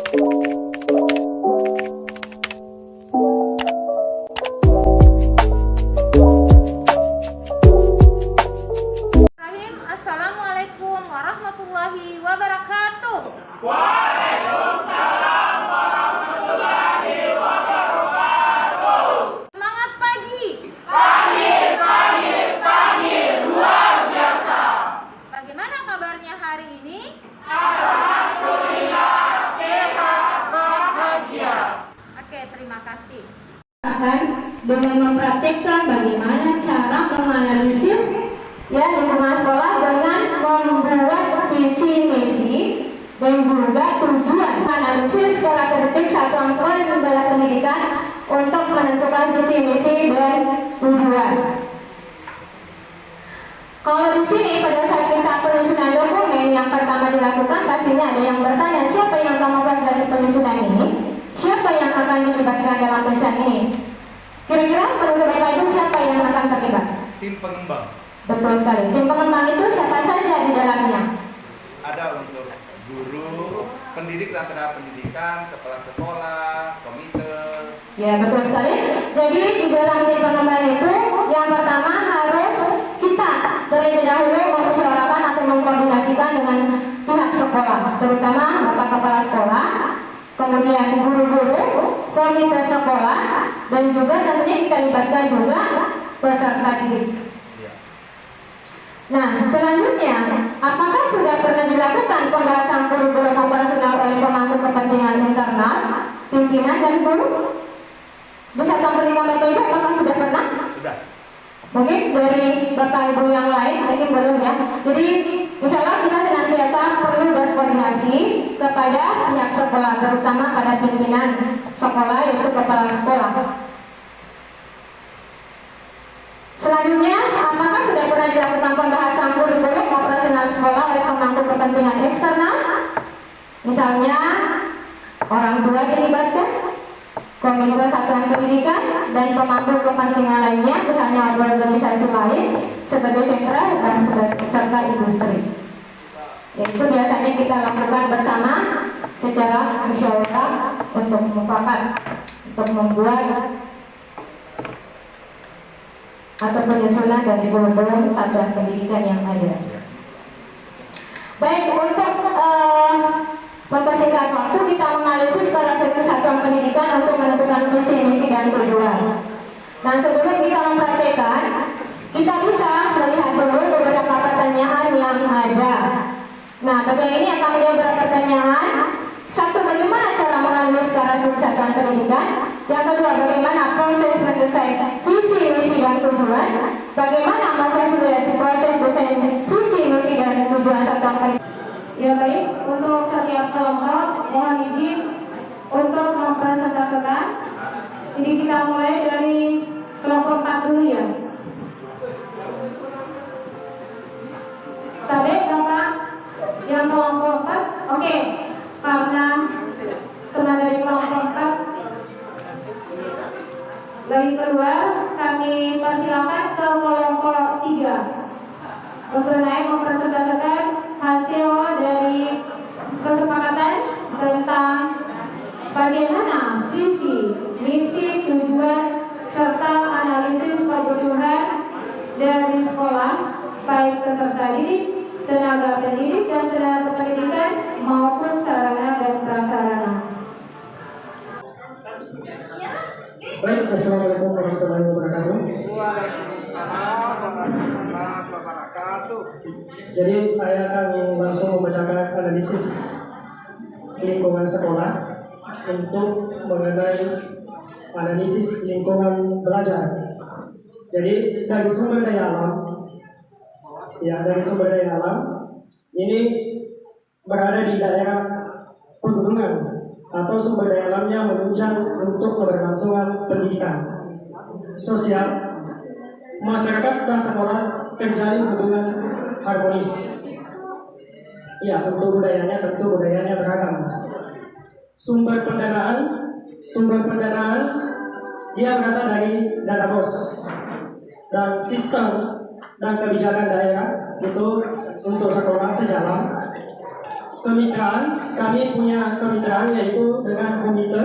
Assalamualaikum warahmatullahi wabarakatuh. Waalaikumsalam warahmatullahi wabarakatuh. Semangat pagi. Pagi, luar biasa. Bagaimana kabarnya hari ini? Alhamdulillah, sehat, bahagia. Oke, terima kasih. Dengan mempraktikkan bagaimana cara menganalisis lingkungan sekolah dengan membuat visi misi dan juga tujuan analisis secara kritik satuan lembaga pendidikan untuk menentukan visi misi dan tujuan. Kalau di sini pada saat kita penyusunan dokumen yang pertama dilakukan, pastinya ada yang bertanya siapa yang memegang dari penyusunan ini, siapa yang akan dilibatkan dalam penyusunan ini. Kira-kira menurut Bapak Ibu siapa yang akan terlibat? Tim pengembang. Betul sekali. Tim pengembang itu siapa saja di dalamnya? Ada unsur guru, pendidik antara pendidikan, kepala sekolah, komite. Ya, betul sekali. Jadi di dalam tim pengembang itu yang pertama harus kita terlebih dahulu memusyawarahkan atau mengkoordinasikan dengan pihak sekolah, terutama Bapak Kepala Sekolah, kemudian guru-guru, komite sekolah, dan juga tentunya kita libatkan juga peserta didik. Nah, selanjutnya, apakah sudah pernah dilakukan pembahasan kurikulum operasional oleh pemangku kepentingan internal, pimpinan dan guru? Di satuan pendidikan Bapak Ibu, apakah sudah pernah? Sudah. Mungkin dari Bapak Ibu yang lain, mungkin belum ya. Jadi, insya Allah kita senantiasa perlu berkoordinasi kepada pihak sekolah, terutama pada pimpinan sekolah, yaitu kepala sekolah. Selanjutnya, apakah sudah pernah dilakukan pembahasan kurikulum operasional sekolah oleh pemangku kepentingan eksternal? Misalnya, orang tua dilibatkan, komite satuan pendidikan, dan pemangku kepentingan lainnya, misalnya ada organisasi lain, sebagai sentra dan serta industri. Yaitu biasanya kita lakukan bersama secara musyawarah untuk mufakat, untuk membuat atau penyusunan dari kurikulum satuan pendidikan yang ada. Baik, untuk mempersingkat waktu, kita menganalisis secara satuan pendidikan untuk menentukan visi, misi, dan tujuan. Nah, sebelum kita mempraktekkan, kita bisa melihat dulu beberapa pertanyaan yang ada. Nah, bagian ini akan menjawab beberapa pertanyaan. Satu, bagaimana cara menganalisis secara satuan pendidikan? Yang kedua, bagaimana proses mendesain visi, misi, dan tujuan? Bagaimana memfasilitasi proses desain visi, misi, dan tujuan satuan pendidikan? Ya baik, untuk setiap kelompok mohon izin untuk mempresentasikan. Jadi kita mulai dari kelompok 4 dulu ya. Tadi Bapak yang kelompok 4, oke. Karena teman dari kelompok 4 lagi keluar, kami persilakan ke kelompok 3 untuk naik mempresentasikan hasil dari kesepakatan tentang bagaimana visi, misi, tujuan, serta analisis kebutuhan dari sekolah, baik peserta didik, tenaga pendidik dan tenaga pendidikan maupun sarana dan prasarana. Baik, assalamualaikum warahmatullahi wabarakatuh. Waalaikumsalam warahmatullahi wabarakatuh. Jadi saya akan langsung membacakan analisis lingkungan sekolah untuk mengenai analisis lingkungan belajar. Jadi dari sumber daya alam, dari sumber daya alam ini berada di daerah pegunungan atau sumber daya alamnya menunjang untuk keberlangsungan pendidikan sosial, masyarakat dan sekolah terjalin hubungan harmonis. Ya, tentu budayanya beragam. Sumber pendanaan dia berasal dari dana bos dan sistem dan kebijakan daerah itu untuk sekolah sejalan. kemitraan, kami punya kemitraan yaitu dengan komite,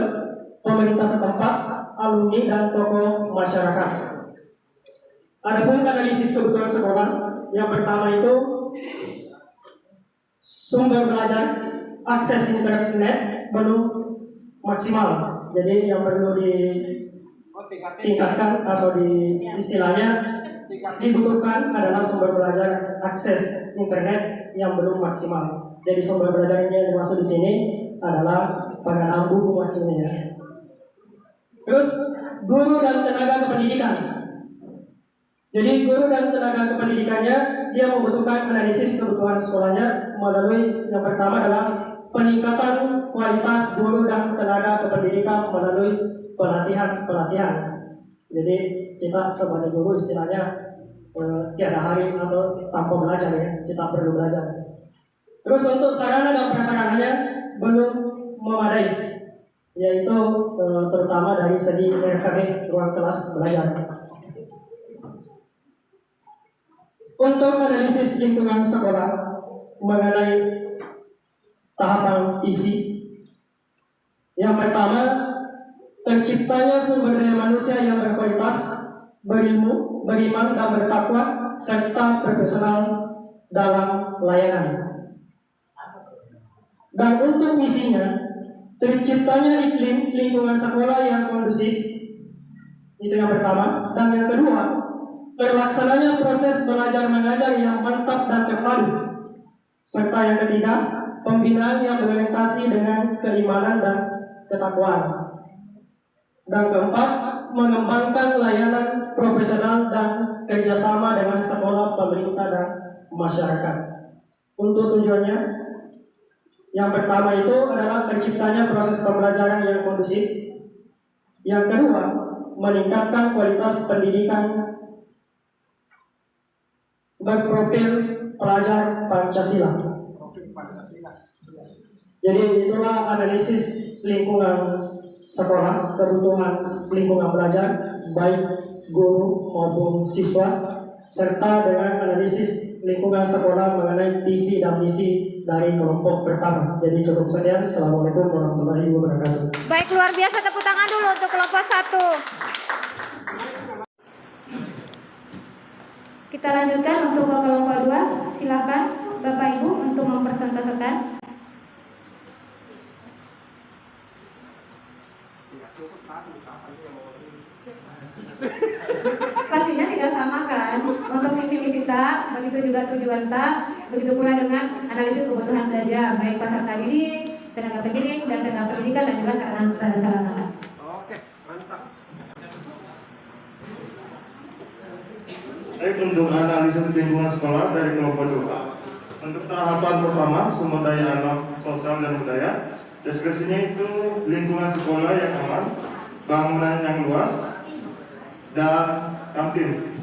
pemerintah setempat, alumni dan tokoh masyarakat. Adapun analisis kebutuhan sekolah, yang pertama itu sumber belajar, akses internet belum maksimal. Jadi yang perlu ditingkatkan atau istilahnya dibutuhkan adalah sumber belajar akses internet yang belum maksimal. Jadi sumber belajar ini yang dimaksud di sini adalah pengadaan buku maksudnya. Terus guru dan tenaga kependidikan. Jadi guru dan tenaga kependidikannya dia membutuhkan analisis kebutuhan sekolahnya melalui yang pertama adalah peningkatan kualitas guru dan tenaga kependidikan melalui pelatihan. Jadi kita sebagai guru istilahnya tiada hari atau tanpa belajar ya, kita perlu belajar. Terus untuk sarana dan prasarananya belum memadai, yaitu terutama dari segi RKB ruang kelas belajar. Untuk analisis lingkungan sekolah mengenai tahapan isi, yang pertama terciptanya sumber daya manusia yang berkualitas, berilmu, beriman dan bertakwa serta profesional dalam layanan. Dan untuk misinya terciptanya iklim lingkungan sekolah yang kondusif, itu yang pertama. Dan yang kedua, terlaksananya proses belajar mengajar yang mantap dan terpadu. Serta yang ketiga, pembinaan yang berorientasi dengan keimanan dan ketakwaan. Dan keempat, mengembangkan layanan profesional dan kerjasama dengan sekolah, pemerintah dan masyarakat. Untuk tujuannya, yang pertama itu adalah terciptanya proses pembelajaran yang kondusif. Yang kedua, meningkatkan kualitas pendidikan berprofil pelajar Pancasila. Jadi itulah analisis lingkungan sekolah, kebutuhan lingkungan belajar baik guru maupun siswa, serta dengan analisis lingkungan sekolah mengenai visi dan misi dari kelompok pertama. Jadi cukup sekian. Assalamualaikum warahmatullahi wabarakatuh. Baik, luar biasa, tepuk tangan dulu untuk kelompok 1. Kita lanjutkan untuk kelompok 2. Silakan Bapak Ibu untuk mempresentasikan. Pastinya tidak sama kan untuk visi misi tak, begitu juga tujuan tak, begitu pula dengan analisis kebutuhan belajar baik peserta didik, tenaga pendidik dan tenaga pendidikan dan juga sarana. Oke, mantap. Baik, untuk analisis lingkungan sekolah dari kelompok 2. Untuk tahapan pertama, sumber daya alam, sosial dan budaya. Deskripsinya itu lingkungan sekolah yang aman, bangunan yang luas, dan kantin.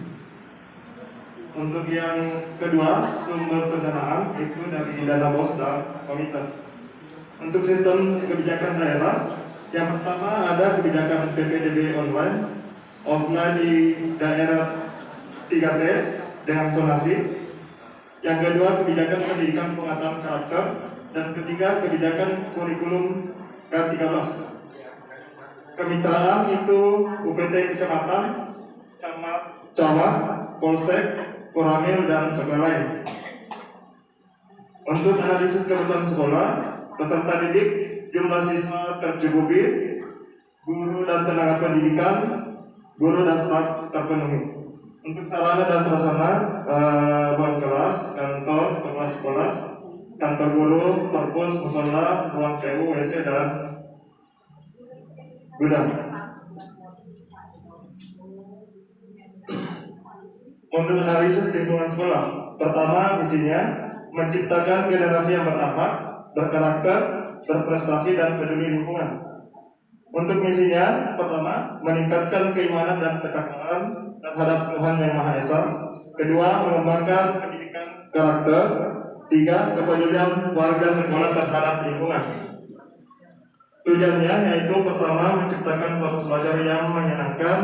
Untuk yang kedua, sumber pendanaan itu dari dana BOS dan komite. Untuk sistem kebijakan daerah, yang pertama ada kebijakan PPDB online, offline di daerah 3T dengan zonasi. Yang kedua, kebijakan pendidikan pengataan karakter. Dan ketiga, kebijakan kurikulum K13. Kemitraan itu UPT kecamatan, camat, polsek, koramil, dan sekolah lain. Untuk analisis kebutuhan sekolah, peserta didik, jumlah siswa tercukupi, guru dan tenaga pendidikan, guru dan staf terpenuhi. Untuk sarana dan prasarana, ruang kelas, kantor, kelas sekolah, kantor guru, perpus, musola, ruang PU, WC, dan gudang. Untuk analisis lingkungan sekolah, pertama misinya menciptakan generasi yang berakhlak, berkarakter, berprestasi, dan peduli lingkungan. Untuk misinya, pertama meningkatkan keimanan dan ketakwaan terhadap Tuhan Yang Maha Esa. Kedua, mengembangkan pendidikan karakter. Tiga, kepedulian warga sekolah terhadap lingkungan. Tujuannya yaitu pertama menciptakan proses belajar yang menyenangkan,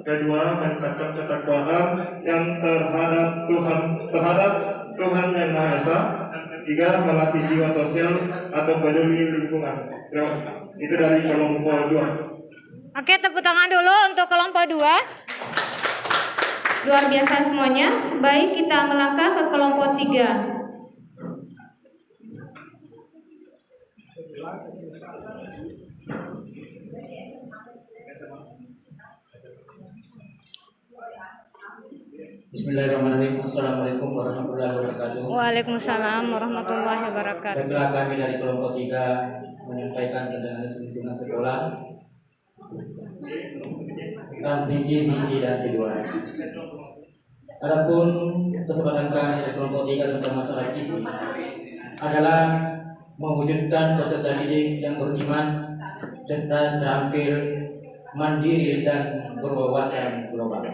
kedua meningkatkan ketakwaan yang terhadap Tuhan Yang Maha Esa, dan 3. Melatih jiwa sosial atau peduli lingkungan. Terima kasih. Itu dari kelompok 2. Oke, tepuk tangan dulu untuk kelompok 2. Luar biasa semuanya. Baik, kita melangkah ke kelompok 3. Bismillahirrahmanirrahim. Assalamualaikum warahmatullahi wabarakatuh. Waalaikumsalam warahmatullahi wabarakatuh. Baiklah, kami dari kelompok 3 menyampaikan tentang lingkungan sekolah dan visi dan tujuan. Adapun kesempatan kami dari kelompok 3 tentang masalah visi adalah mewujudkan peserta didik yang beriman, cerdas, terampil, mandiri dan berwawasan global.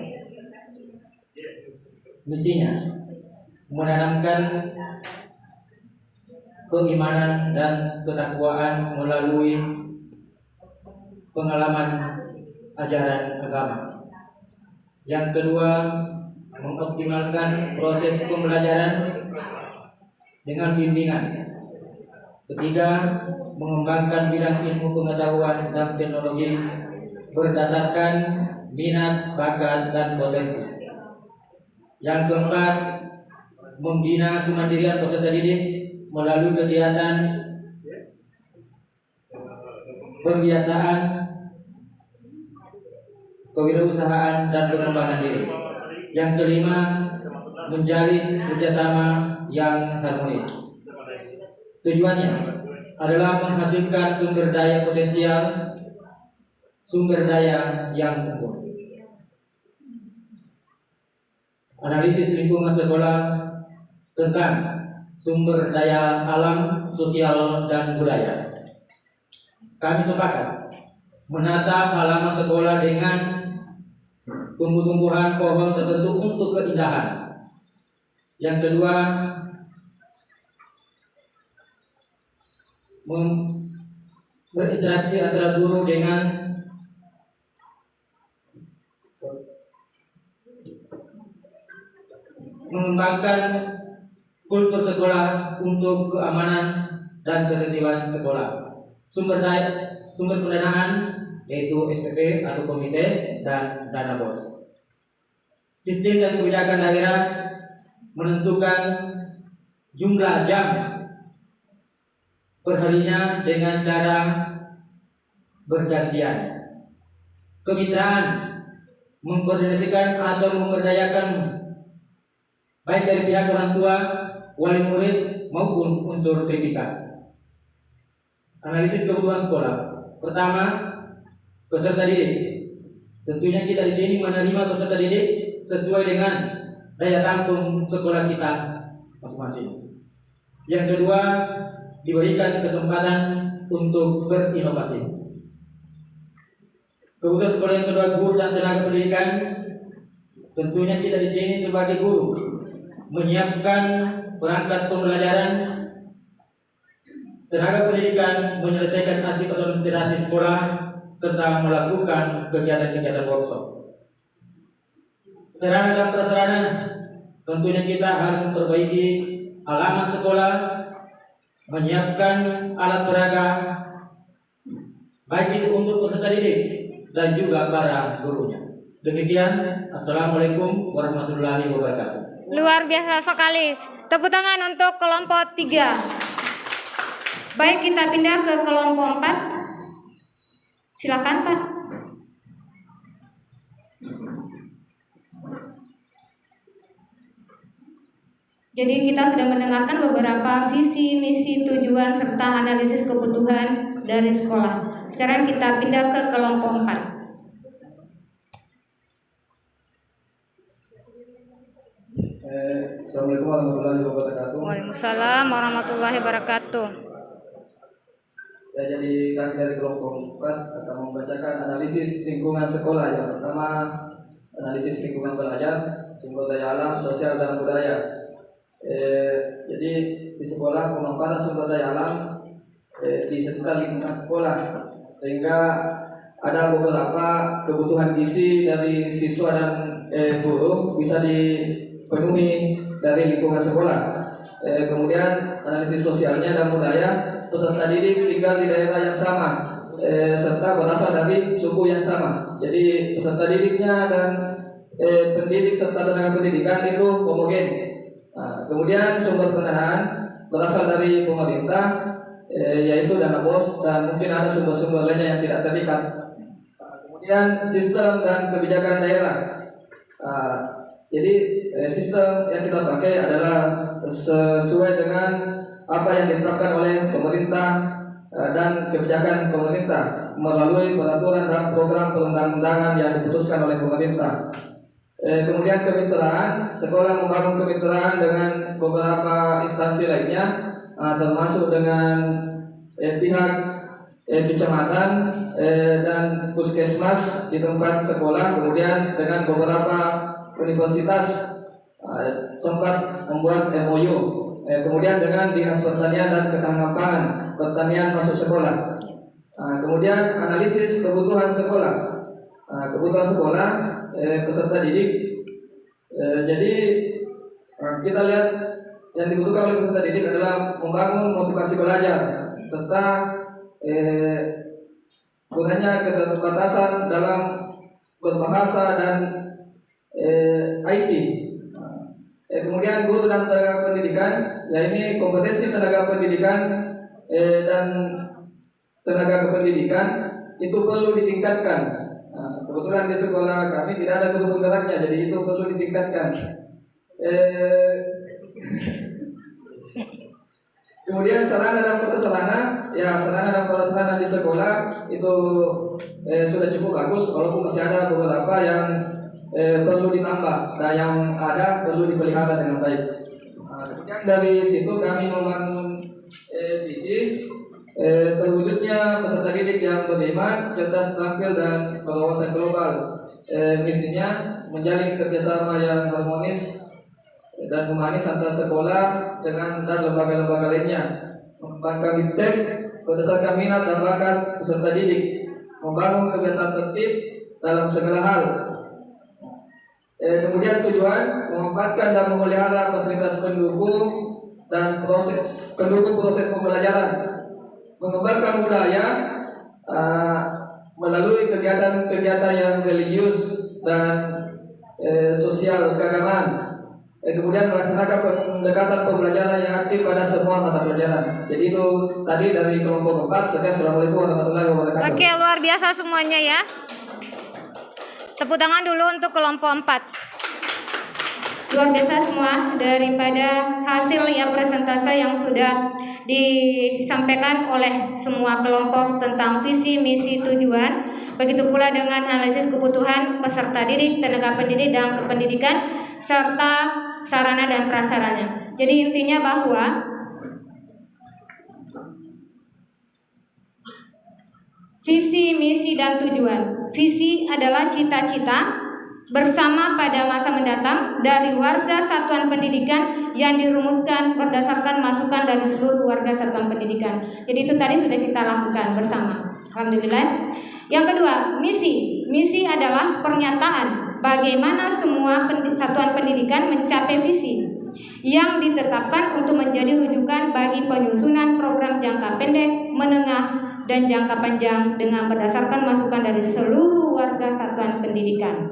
Misinya menanamkan keimanan dan ketakwaan melalui pengalaman ajaran agama. Yang kedua, mengoptimalkan proses pembelajaran dengan bimbingan. Ketiga, mengembangkan bidang ilmu pengetahuan dan teknologi berdasarkan minat, bakat, dan potensi. Yang keempat, membina kemandirian peserta didik melalui kegiatan pembiasaan, kewirausahaan, dan pengembangan diri. Yang kelima, menjalin kerjasama yang harmonis. Tujuannya adalah menghasilkan sumber daya potensial, sumber daya yang unggul. Analisis lingkungan sekolah tentang sumber daya alam, sosial, dan budaya. Kami sepakat menata halaman sekolah dengan tumbuh-tumbuhan pohon tertentu untuk keindahan. Yang kedua, berinteraksi antara guru dengan mengembangkan kultur sekolah untuk keamanan dan ketertiban sekolah. Sumber pendanaan yaitu SPP atau komite dan dana bos. Sistem dan kebijakan daerah menentukan jumlah jam perharinya dengan cara bergantian. Kemitraan mengkoordinasikan atau memberdayakan baik dari pihak orang tua, wali murid maupun unsur pendidikan. Analisis kebutuhan sekolah. Pertama, peserta didik. Tentunya kita di sini menerima peserta didik sesuai dengan daya tampung sekolah kita masing-masing. Yang kedua, diberikan kesempatan untuk berinovatif. Kebutuhan sekolah yang kedua, guru dan tenaga pendidikan. Tentunya kita di sini sebagai guru menyiapkan perangkat pembelajaran, tenaga pendidikan menyelesaikan aspek administrasi sekolah serta melakukan kegiatan-kegiatan workshop. Sarana dan prasarana, tentunya kita harus memperbaiki halaman sekolah, menyiapkan alat peraga baik itu untuk peserta didik dan juga para gurunya. Demikian, assalamualaikum warahmatullahi wabarakatuh. Luar biasa sekali. Tepuk tangan untuk kelompok 3. Baik, kita pindah ke kelompok 4. Silakan, Pak. Jadi kita sudah mendengarkan beberapa visi, misi, tujuan, serta analisis kebutuhan dari sekolah. Sekarang kita pindah ke kelompok 4. Assalamualaikum warahmatullahi wabarakatuh. Waalaikumsalam warahmatullahi wabarakatuh. Ya, jadi kami dari kelompok 4 akan membacakan analisis lingkungan sekolah. Yang pertama, analisis lingkungan belajar, sumber daya alam, sosial, dan budaya. Jadi di sekolah pemaparan sumber daya alam di sekitar lingkungan sekolah, sehingga ada beberapa kebutuhan gizi dari siswa dan guru bisa dipenuhi dari lingkungan sekolah. Kemudian analisis sosialnya dan budaya peserta didik tinggal di daerah yang sama, serta berasal dari suku yang sama. Jadi peserta didiknya dan pendidik serta tenaga pendidikan itu homogen. Nah, kemudian sumber pendanaan berasal dari pemerintah, yaitu dana BOS, dan mungkin ada sumber-sumber lainnya yang tidak terlihat. Kemudian sistem dan kebijakan daerah. Jadi sistem yang kita pakai adalah sesuai dengan apa yang ditetapkan oleh pemerintah dan kebijakan pemerintah melalui peraturan dan program perundang-undangan yang diputuskan oleh pemerintah. Kemudian kemitraan, sekolah membangun kemitraan dengan beberapa instansi lainnya, termasuk dengan pihak kecamatan dan puskesmas di tempat sekolah, kemudian dengan beberapa universitas sempat membuat MOU, kemudian dengan dinas pertanian dan ketahanan pangan, pertanian masuk sekolah. Kemudian analisis kebutuhan sekolah, peserta didik. Jadi kita lihat yang dibutuhkan oleh peserta didik adalah membangun motivasi belajar serta gunanya keterbatasan dalam berbahasa dan IT. Kemudian guru dan tenaga pendidikan, ini kompetensi tenaga pendidikan dan tenaga kependidikan itu perlu ditingkatkan. Kebetulan di sekolah kami tidak ada guru penggeraknya, jadi itu perlu ditingkatkan. Kemudian sarana dan prasarana, sarana dan prasarana di sekolah itu sudah cukup bagus, walaupun masih ada beberapa yang perlu ditambah dan yang ada perlu dipelihara dengan baik. Kemudian dari situ kami membangun visi terwujudnya peserta didik yang beriman, cerdas, terampil, dan berwawasan global. Misinya menjalin kerjasama yang harmonis dan humanis antara sekolah dan lembaga-lembaga lainnya, mengembangkan iptek berdasarkan minat dan bakat peserta didik, membangun kebiasaan tertib dalam segala hal. Kemudian tujuan memanfaatkan dan memelihara fasilitas pendukung dan proses pembelajaran, mengembangkan budaya melalui kegiatan-kegiatan yang religius dan sosial keagamaan. Kemudian melaksanakan pendekatan pembelajaran yang aktif pada semua mata pelajaran. Jadi itu tadi dari kelompok 4. Assalamualaikum warahmatullahi wabarakatuh. Oke, luar biasa semuanya ya. Tepuk tangan dulu untuk kelompok 4. Luar biasa semua daripada hasil yang presentasi yang sudah disampaikan oleh semua kelompok tentang visi, misi, tujuan. Begitu pula dengan analisis kebutuhan peserta didik, tenaga pendidik dan kependidikan, serta sarana dan prasarana. Jadi intinya bahwa visi, misi, dan tujuan. Visi adalah cita-cita bersama pada masa mendatang dari warga satuan pendidikan yang dirumuskan berdasarkan masukan dari seluruh warga satuan pendidikan. Jadi itu tadi sudah kita lakukan bersama. Alhamdulillah. Yang kedua, misi. Misi adalah pernyataan bagaimana semua satuan pendidikan mencapai visi yang ditetapkan untuk menjadi rujukan bagi penyusunan program jangka pendek, menengah, dan jangka panjang dengan berdasarkan masukan dari seluruh warga satuan pendidikan.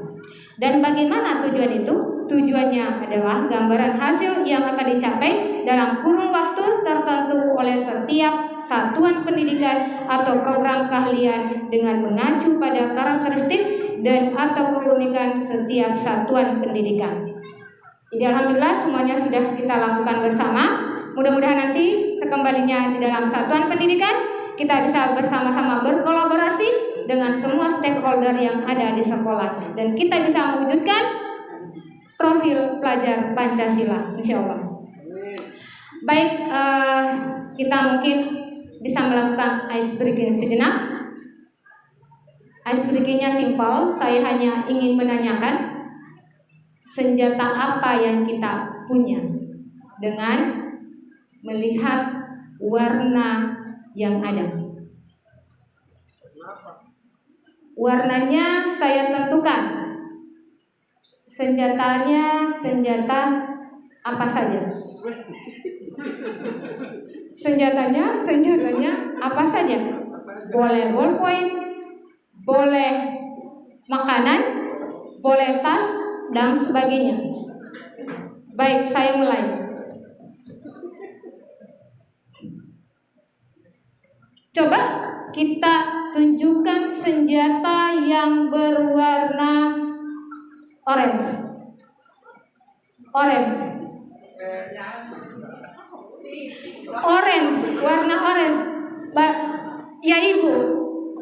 Dan bagaimana tujuan itu? Tujuannya adalah gambaran hasil yang akan dicapai dalam kurun waktu tertentu oleh setiap satuan pendidikan atau program keahlian dengan mengacu pada karakteristik dan atau keunikan setiap satuan pendidikan. Jadi alhamdulillah semuanya sudah kita lakukan bersama. Mudah-mudahan nanti sekembalinya di dalam satuan pendidikan kita bisa bersama-sama berkolaborasi dengan semua stakeholder yang ada di sekolah dan kita bisa mewujudkan profil pelajar Pancasila, insya Allah. Baik, kita mungkin bisa melakukan ice breaking sejenak. Ice breakingnya simpel, saya hanya ingin menanyakan senjata apa yang kita punya dengan melihat warna yang ada. Warnanya saya tentukan. Senjatanya senjata apa saja? Senjatanya apa saja? Boleh ballpoint, boleh makanan, boleh tas, dan sebagainya. Baik, saya mulai. Coba kita tunjukkan senjata yang berwarna orange. Warna orange. Ya Ibu,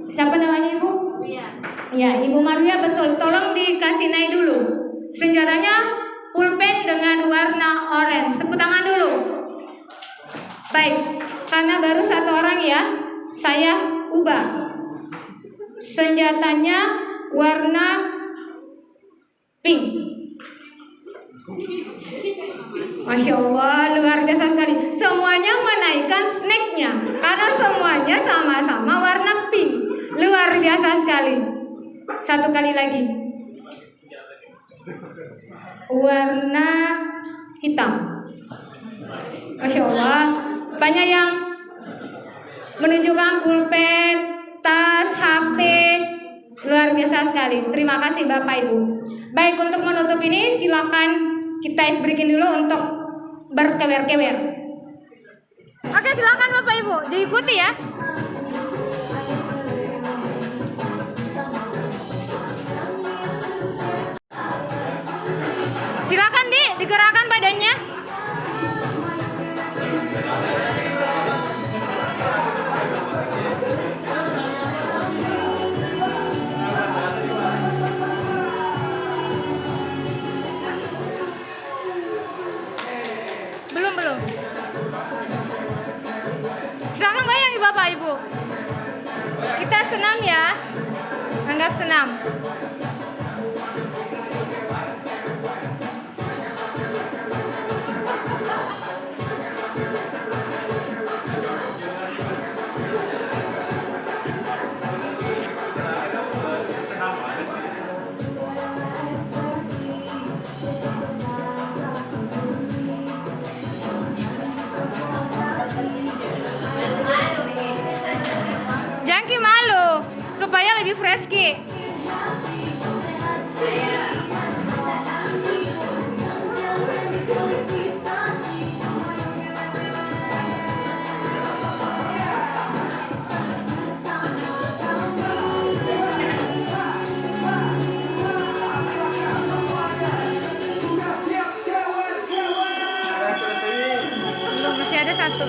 siapa namanya Ibu? Ya, Ibu Maria, betul. Tolong dikasih naik dulu. Senjatanya pulpen dengan warna orange. Tepuk tangan dulu. Baik, karena baru satu orang ya, saya ubah. Senjatanya warna pink. Masya Allah, luar biasa sekali. Semuanya menaikkan snacknya karena semuanya sama-sama warna pink. Luar biasa sekali. Satu kali lagi. Warna hitam. Masya Allah, banyak yang menunjukkan pulpen, tas, HP. Luar biasa sekali. Terima kasih Bapak Ibu. Baik, untuk menutup ini silakan kita ice breaking dulu untuk berkewer-kewer. Oke, silakan Bapak Ibu diikuti ya. Silakan digerakkan badannya. Belum. Silakan bayangi Bapak Ibu. Kita senam ya. Anggap senam. Jangki malu supaya lebih fresh ki. Belum, masih ada satu.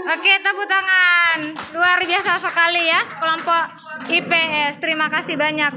Oke, tepuk tangan. Luar biasa sekali ya kelompok IPS. Terima kasih banyak.